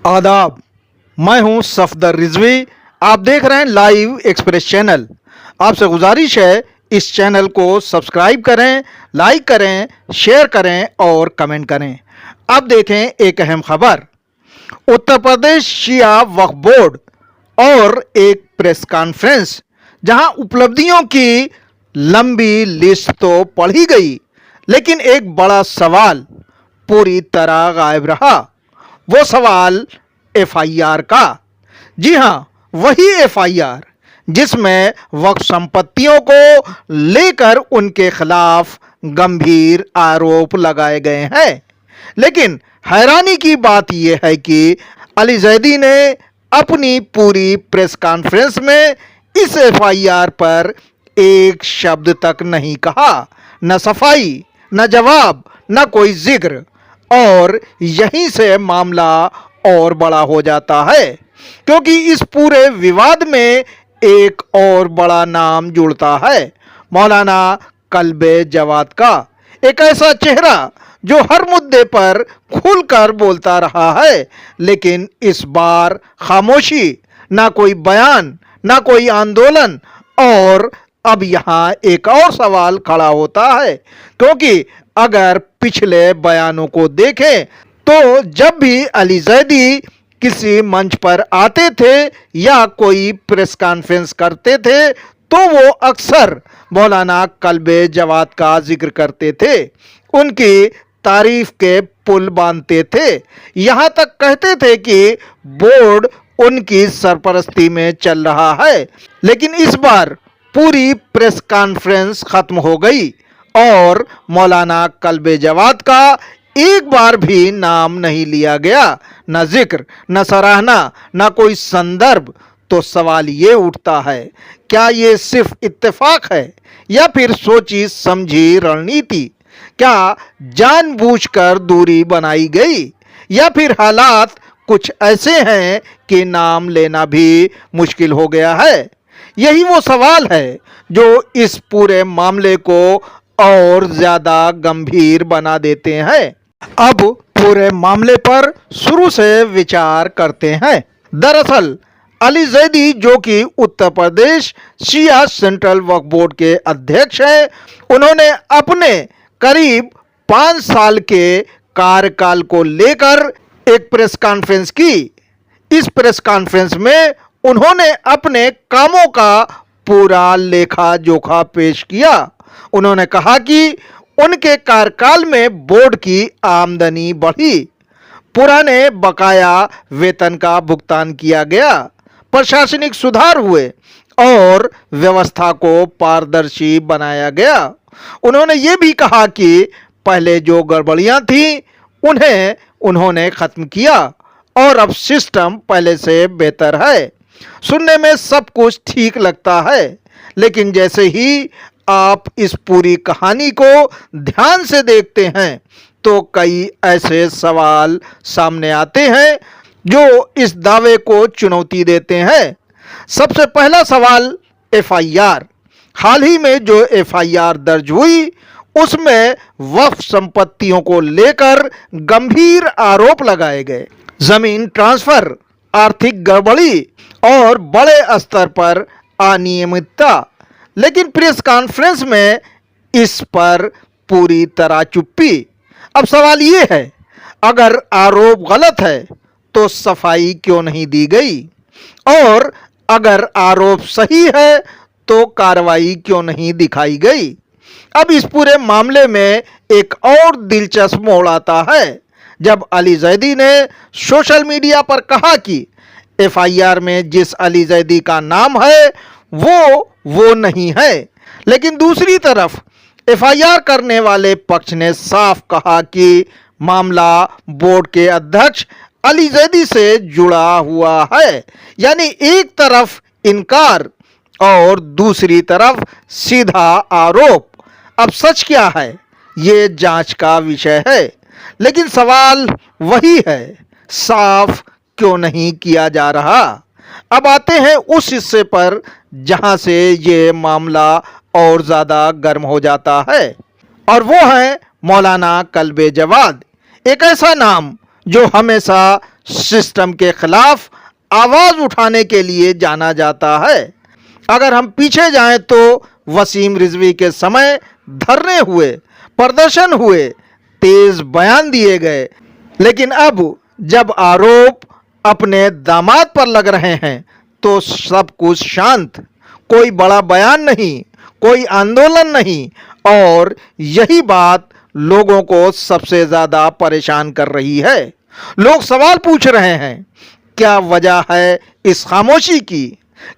आदाब। मैं हूं सफदर रिजवी। आप देख रहे हैं लाइव एक्सप्रेस चैनल। आपसे गुजारिश है इस चैनल को सब्सक्राइब करें, लाइक करें, शेयर करें और कमेंट करें। अब देखें एक अहम खबर। उत्तर प्रदेश शिया वक्फ बोर्ड और एक प्रेस कॉन्फ्रेंस, जहां उपलब्धियों की लंबी लिस्ट तो पढ़ी गई, लेकिन एक बड़ा सवाल पूरी तरह गायब रहा। वो सवाल एफआईआर का। जी हां, वही एफआईआर जिसमें वक्फ संपत्तियों को लेकर उनके खिलाफ गंभीर आरोप लगाए गए हैं। लेकिन हैरानी की बात यह है कि अली जैदी ने अपनी पूरी प्रेस कॉन्फ्रेंस में इस एफआईआर पर एक शब्द तक नहीं कहा। न सफाई, न जवाब, न कोई जिक्र। और यहीं से मामला और बड़ा हो जाता है, क्योंकि इस पूरे विवाद में एक और बड़ा नाम जुड़ता है, मौलाना कल्बे जवाद का। एक ऐसा चेहरा जो हर मुद्दे पर खुलकर बोलता रहा है, लेकिन इस बार खामोशी, ना कोई बयान, ना कोई आंदोलन। और अब यहाँ एक और सवाल खड़ा होता है, क्योंकि अगर पिछले बयानों को देखें तो जब भी अली जैदी किसी मंच पर आते थे या कोई प्रेस कॉन्फ्रेंस करते थे तो वो अक्सर मौलाना कल्बे जवाद का जिक्र करते थे, उनकी तारीफ के पुल बांधते थे। यहाँ तक कहते थे कि बोर्ड उनकी सरपरस्ती में चल रहा है। लेकिन इस बार पूरी प्रेस कॉन्फ्रेंस खत्म हो गई और मौलाना कल्बे जवाद का एक बार भी नाम नहीं लिया गया, न जिक्र, न सराहना, न कोई संदर्भ। तो सवाल ये उठता है, क्या ये सिर्फ इत्तेफाक है या फिर सोची समझी रणनीति? क्या जानबूझकर दूरी बनाई गई या फिर हालात कुछ ऐसे हैं कि नाम लेना भी मुश्किल हो गया है? यही वो सवाल है जो इस पूरे मामले को और ज्यादा गंभीर बना देते हैं। अब पूरे मामले पर शुरू से विचार करते हैं। दरअसल अली जैदी, जो कि उत्तर प्रदेश शिया सेंट्रल वक्फ बोर्ड के अध्यक्ष हैं, उन्होंने अपने करीब 5 साल के कार्यकाल को लेकर एक प्रेस कॉन्फ्रेंस की। इस प्रेस कॉन्फ्रेंस में उन्होंने अपने कामों का पूरा लेखा जोखा पेश किया। उन्होंने कहा कि उनके कार्यकाल में बोर्ड की आमदनी बढ़ी, पुराने बकाया वेतन का भुगतान किया गया, प्रशासनिक सुधार हुए और व्यवस्था को पारदर्शी बनाया गया। उन्होंने ये भी कहा कि पहले जो गड़बड़ियां थीं उन्हें उन्होंने खत्म किया और अब सिस्टम पहले से बेहतर है। सुनने में सब कुछ ठीक लगता है, लेकिन जैसे ही आप इस पूरी कहानी को ध्यान से देखते हैं तो कई ऐसे सवाल सामने आते हैं जो इस दावे को चुनौती देते हैं। सबसे पहला सवाल एफआईआर। हाल ही में जो एफआईआर दर्ज हुई उसमें वक्फ संपत्तियों को लेकर गंभीर आरोप लगाए गए। जमीन ट्रांसफर, आर्थिक गड़बड़ी और बड़े स्तर पर अनियमितता। लेकिन प्रेस कॉन्फ्रेंस में इस पर पूरी तरह चुप्पी। अब सवाल ये है, अगर आरोप गलत है तो सफाई क्यों नहीं दी गई? और अगर आरोप सही है तो कार्रवाई क्यों नहीं दिखाई गई? अब इस पूरे मामले में एक और दिलचस्प मोड़ आता है जब अली जैदी ने सोशल मीडिया पर कहा कि एफआईआर में जिस अली जैदी का नाम है वो नहीं है। लेकिन दूसरी तरफ एफआईआर करने वाले पक्ष ने साफ कहा कि मामला बोर्ड के अध्यक्ष अली जैदी से जुड़ा हुआ है। यानी एक तरफ इनकार और दूसरी तरफ सीधा आरोप। अब सच क्या है ये जांच का विषय है, लेकिन सवाल वही है, साफ क्यों नहीं किया जा रहा? अब आते हैं उस हिस्से पर जहां से ये मामला और ज़्यादा गर्म हो जाता है, और वो है मौलाना कल्बे जवाद। एक ऐसा नाम जो हमेशा सिस्टम के खिलाफ आवाज उठाने के लिए जाना जाता है। अगर हम पीछे जाएं तो वसीम रिजवी के समय धरने हुए, प्रदर्शन हुए, तेज बयान दिए गए, लेकिन अब जब आरोप अपने दामाद पर लग रहे हैं तो सब कुछ शांत, कोई बड़ा बयान नहीं, कोई आंदोलन नहीं। और यही बात लोगों को सबसे ज्यादा परेशान कर रही है। लोग सवाल पूछ रहे हैं, क्या वजह है इस खामोशी की?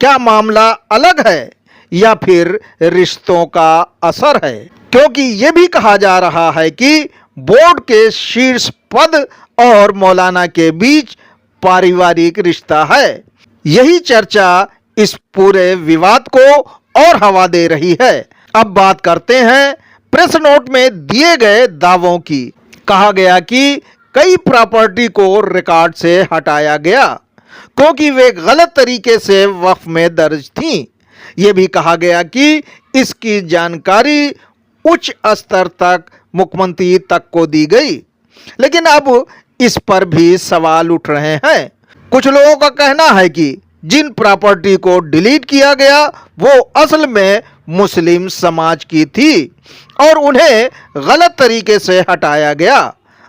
क्या मामला अलग है या फिर रिश्तों का असर है? क्योंकि ये भी कहा जा रहा है कि बोर्ड के शीर्ष पद और मौलाना के बीच पारिवारिक रिश्ता है। यही चर्चा इस पूरे विवाद को और हवा दे रही है। अब बात करते हैं प्रेस नोट में दिए गए दावों की। कहा गया कि कई प्रॉपर्टी को रिकॉर्ड से हटाया गया क्योंकि वे गलत तरीके से वक्फ में दर्ज थीं। यह भी कहा गया कि इसकी जानकारी उच्च स्तर तक मुख्यमंत्री तक को दी गई। लेकिन अब इस पर भी सवाल उठ रहे हैं। कुछ लोगों का कहना है कि जिन प्रॉपर्टी को डिलीट किया गया वो असल में मुस्लिम समाज की थी और उन्हें गलत तरीके से हटाया गया।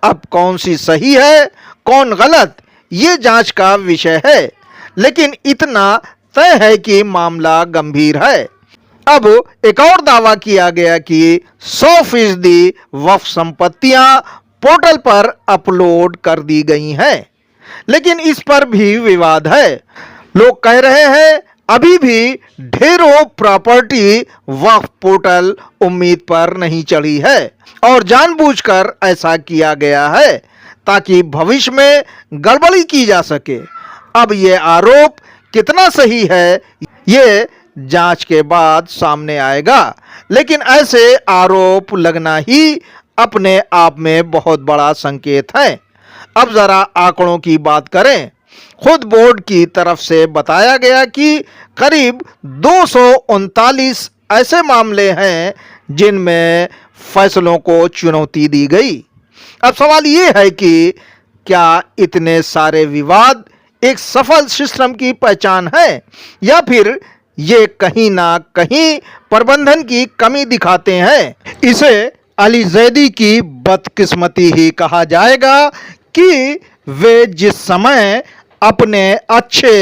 अब कौन सी सही है, कौन गलत, ये जांच का विषय है। लेकिन इतना तय है कि मामला गंभीर है। अब एक और दावा किया गया कि 100% वक्फ संपत्तियां पोर्टल पर अपलोड कर दी गई हैं, लेकिन इस पर भी विवाद है। लोग कह रहे हैं अभी भी ढेरों प्रॉपर्टी वक्फ पोर्टल उम्मीद पर नहीं चढ़ी है और जानबूझकर ऐसा किया गया है ताकि भविष्य में गड़बड़ी की जा सके। अब ये आरोप कितना सही है ये जांच के बाद सामने आएगा, लेकिन ऐसे आरोप लगना ही अपने आप में बहुत बड़ा संकेत है। अब जरा आंकड़ों की बात करें। खुद बोर्ड की तरफ से बताया गया कि करीब 239 ऐसे मामले हैं जिनमें फैसलों को चुनौती दी गई। अब सवाल ये है कि क्या इतने सारे विवाद एक सफल सिस्टम की पहचान है या फिर ये कहीं ना कहीं प्रबंधन की कमी दिखाते हैं? इसे अली जैदी की बदकिस्मती ही कहा जाएगा कि वे जिस समय अपने अच्छे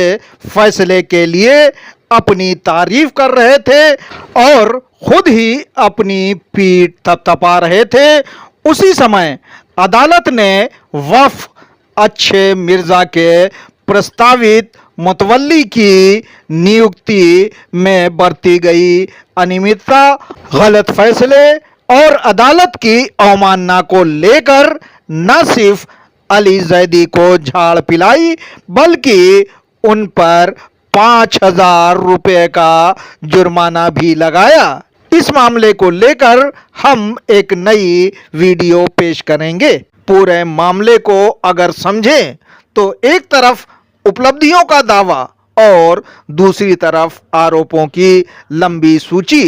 फैसले के लिए अपनी तारीफ कर रहे थे और खुद ही अपनी पीठ थपथपा रहे थे, उसी समय अदालत ने वक्फ अच्छे मिर्जा के प्रस्तावित मुतवल्ली की नियुक्ति में बरती गई अनियमितता, गलत फैसले और अदालत की अवमानना को लेकर न सिर्फ अली जैदी को झाड़ पिलाई बल्कि उन पर 5,000 रुपए का जुर्माना भी लगाया। इस मामले को लेकर हम एक नई वीडियो पेश करेंगे। पूरे मामले को अगर समझें तो एक तरफ उपलब्धियों का दावा और दूसरी तरफ आरोपों की लंबी सूची,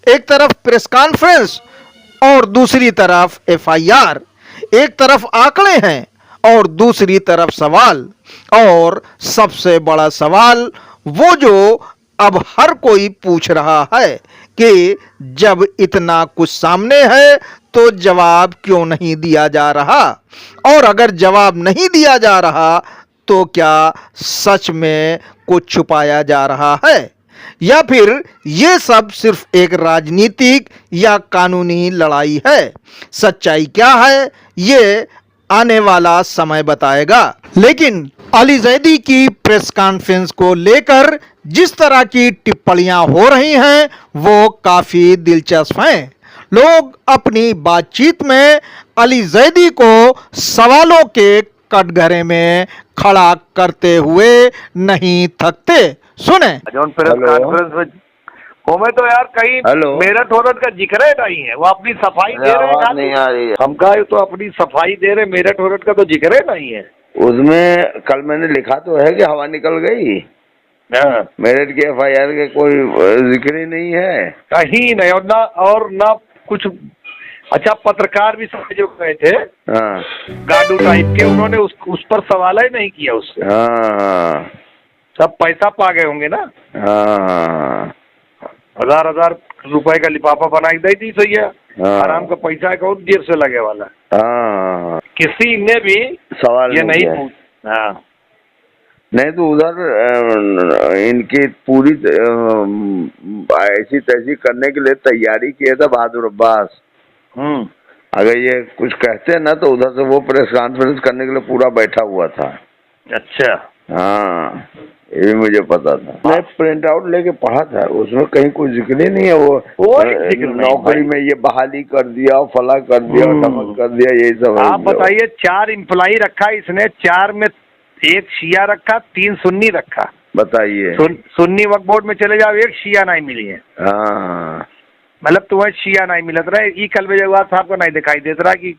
एक तरफ प्रेस कॉन्फ्रेंस और दूसरी तरफ एफआईआर, एक तरफ आंकड़े हैं और दूसरी तरफ सवाल। और सबसे बड़ा सवाल वो जो अब हर कोई पूछ रहा है कि जब इतना कुछ सामने है तो जवाब क्यों नहीं दिया जा रहा, और अगर जवाब नहीं दिया जा रहा तो क्या सच में कुछ छुपाया जा रहा है या फिर ये सब सिर्फ एक राजनीतिक या कानूनी लड़ाई है? सच्चाई क्या है ये आने वाला समय बताएगा। लेकिन अली जैदी की प्रेस कॉन्फ्रेंस को लेकर जिस तरह की टिप्पणियां हो रही हैं वो काफी दिलचस्प हैं। लोग अपनी बातचीत में अली जैदी को सवालों के कटघरे में खड़ा करते हुए नहीं थकते। सुने। प्रेस कॉन्फ्रेंस में हमें तो यार कहीं मेरठ औरत का जिक्र है नहीं है, वो अपनी सफाई दे रहे हैं। नहीं आ रही है हमका तो अपनी सफाई दे रहे, मेरठ औरत का तो जिक्र है नहीं है। उसमें कल मैंने लिखा तो है कि हवा निकल गई। मेरठ के एफआईआर के कोई जिक्र ही नहीं है, कहीं नहीं। और ना कुछ अच्छा, पत्रकार भी सब जो गए थे हाँ गाडू टाइप के, उन्होंने उस पर सवाल ही नहीं किया उससे। हाँ सब पैसा पा गए होंगे ना। हाँ 1000 रुपए का लिफाफा बनाई दी थी सैया। हाँ। आराम का पैसा है, बहुत देर से लगे वाला। हाँ किसी ने भी सवाल ये नहीं किया। हाँ नहीं तो उधर इनकी पूरी ऐसी तैसी करने के लिए तैयारी किए थे बहादुर अब्बास। अगर ये कुछ कहते ना तो उधर से वो प्रेस कॉन्फ्रेंस करने के लिए पूरा बैठा हुआ था। अच्छा हाँ ये भी मुझे पता था। मैं प्रिंट आउट लेके पढ़ा था, उसमें कहीं कोई जिक्र ही नहीं है। वो नौकरी में ये बहाली कर दिया, फला कर दिया, धमक कर दिया, यही सब। आप बताइए, 4 एम्प्लॉई रखा इसने, 4 में 1 शिया रखा, 3 सुन्नी रखा। बताइए। सुन्नी वक्फ बोर्ड में चले जाओ, 1 शिया नहीं मिली है। हाँ मतलब तुम्हें शिया नहीं मिलत रहा। ई कल जवाब साहब को नहीं दिखाई देता रहा कि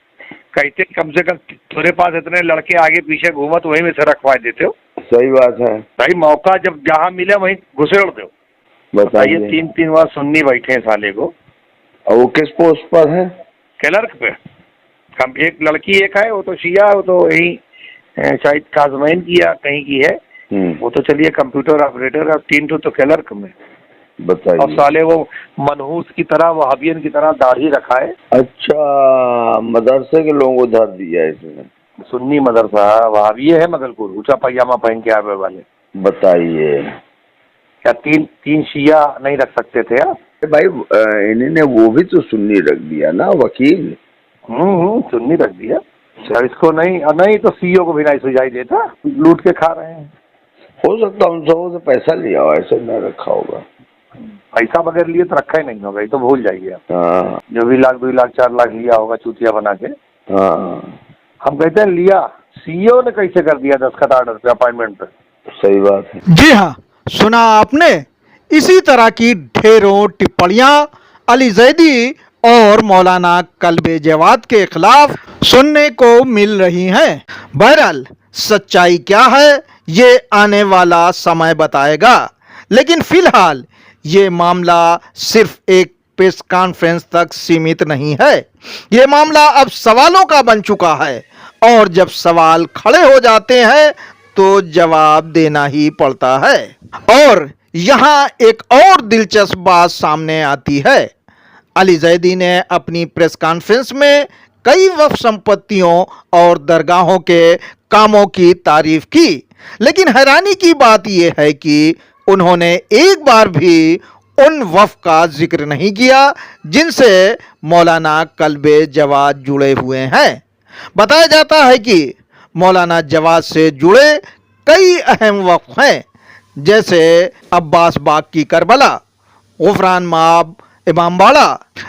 कहते कम से कम तुम्हारे पास इतने लड़के आगे पीछे घूमत, वहीं में से रखवा देते हो। सही बात है भाई, मौका जब जहाँ मिले वहीं घुसेड़ दो। बताइए, 3 बार सुन्नी बैठे हैं साले को। और वो किस पोस्ट पर है? क्लर्क पे। एक लड़की एक है, वो तो शिया, वो तो यही शायद काजमैन की या कहीं की है। वो तो चलिए कंप्यूटर ऑपरेटर है। 3 तो क्लर्क में। बताइए। और साले वो मनहूस की तरह, वहाबियन की तरह दाढ़ी रखा है। अच्छा, मदरसे के लोगों को धर दिया इसमें। सुन्नी मदरसा वहाबी है मगलपुर, ऊंचा पैजामा पहन के आवे वाले। बताइए, क्या 3 शिया नहीं रख सकते थे आप? भाई इन्होंने वो भी तो सुन्नी रख दिया ना, वकील। सुन्नी रख दिया। इसको नहीं तो सीईओ को भी नहीं सुझाई देता, लूट के खा रहे हैं। हो सकता उन सबों से पैसा लिया हो, ऐसे न रखा होगा। पैसा बगैर लिए तो रखा ही नहीं होगा, ये तो भूल जाइए आप। हाँ। जो भी 1 लाख 2 लाख 4 लाख लिया होगा चूतिया बना के। हाँ। हम कहते हैं लिया, सीईओ ने कैसे कर दिया दस्तखत ऑर्डर पे, अपॉइंटमेंट पे। सही बात है। जी हाँ, सुना आपने। इसी तरह की ढेरों टिप्पणियां अली जैदी और मौलाना कल्बे जवाद के खिलाफ सुनने को मिल रही हैं। बहरहाल सच्चाई क्या है ये आने वाला समय बताएगा, लेकिन फिलहाल ये मामला सिर्फ एक प्रेस कॉन्फ्रेंस तक सीमित नहीं है। ये मामला अब सवालों का बन चुका है, और जब सवाल खड़े हो जाते हैं तो जवाब देना ही पड़ता है। और यहाँ एक और दिलचस्प बात सामने आती है। अली जैदी ने अपनी प्रेस कॉन्फ्रेंस में कई वक्फ संपत्तियों और दरगाहों के कामों की तारीफ की, लेकिन हैरानी की बात यह है कि उन्होंने एक बार भी उन वक्फ का जिक्र नहीं किया जिनसे मौलाना कल्बे जवाद जुड़े हुए हैं। बताया जाता है कि मौलाना जवाद से जुड़े कई अहम वक्फ हैं, जैसे अब्बास बाग की करबला, गुफरान माब इमामबाड़ा,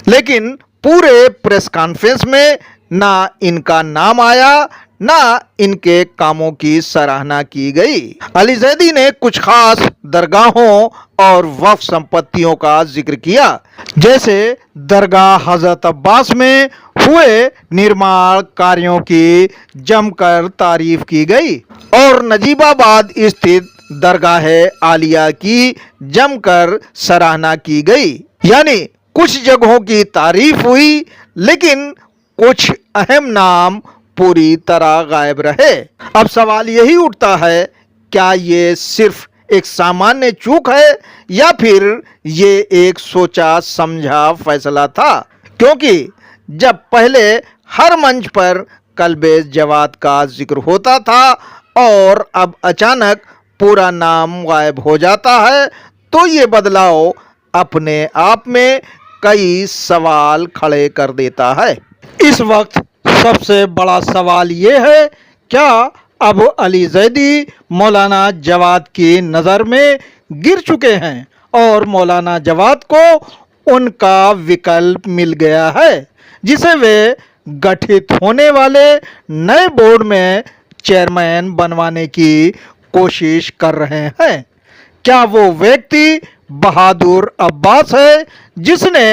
लेकिन पूरे प्रेस कॉन्फ्रेंस में ना इनका नाम आया, ना इनके कामों की सराहना की गई। अली जैदी ने कुछ खास दरगाहों और वक्फ संपत्तियों का जिक्र किया, जैसे दरगाह हजरत अब्बास में हुए निर्माण कार्यों की जमकर तारीफ की गई, और नजीबाबाद स्थित दरगाह आलिया की जमकर सराहना की गई। यानी कुछ जगहों की तारीफ हुई, लेकिन कुछ अहम नाम पूरी तरह गायब रहे। अब सवाल यही उठता है, क्या ये सिर्फ एक सामान्य चूक है या फिर ये एक सोचा समझा फैसला था? क्योंकि जब पहले हर मंच पर कल्बे जवाद का जिक्र होता था और अब अचानक पूरा नाम गायब हो जाता है, तो ये बदलाव अपने आप में कई सवाल खड़े कर देता है। इस वक्त सबसे बड़ा सवाल ये है, क्या अब अली जैदी मौलाना जवाद की नज़र में गिर चुके हैं और मौलाना जवाद को उनका विकल्प मिल गया है, जिसे वे गठित होने वाले नए बोर्ड में चेयरमैन बनवाने की कोशिश कर रहे हैं? क्या वो व्यक्ति बहादुर अब्बास है जिसने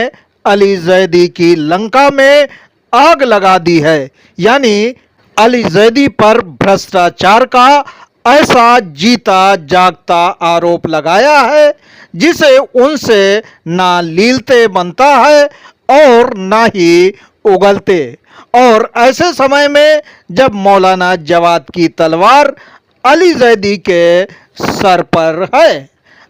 अली जैदी की लंका में आग लगा दी है, यानी अली जैदी पर भ्रष्टाचार का ऐसा जीता जागता आरोप लगाया है जिसे उनसे ना लीलते बनता है और ना ही उगलते। और ऐसे समय में जब मौलाना जवाद की तलवार अली जैदी के सर पर है,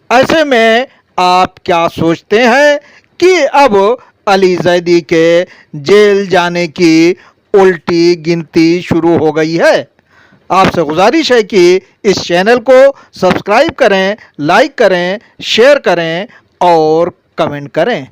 ऐसे में आप क्या सोचते हैं कि अब अली जैदी के जेल जाने की उल्टी गिनती शुरू हो गई है। आपसे गुजारिश है कि इस चैनल को सब्सक्राइब करें, लाइक करें, शेयर करें और कमेंट करें।